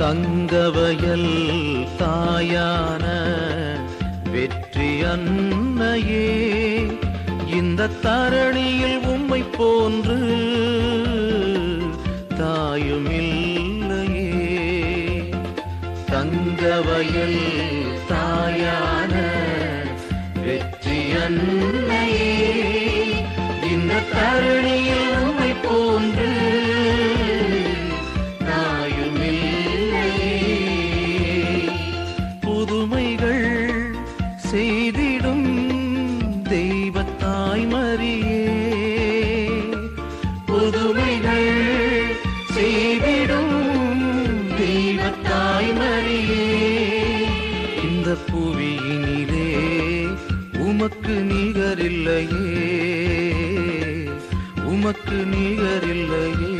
தங்கவயல் தாயான வெற்றி அன்னையே, இந்த தரணியில் உம்மை போன்று தாயும் இல்லையே. தங்கவயல் தாயான வெற்றி அன்னையே, இந்த தரணியில் உம்மை போன்று தாயும் இல்லையே. புதுமைகள் செய்திடும் தெய்வத்தாய் மரியே, புதுமைகள் செய்திடும் தெய்வத்தாய் மரியே. இந்த புவியினிலே உமக்கு நிகரில்லையே, உமக்கு நிகரில்லையே.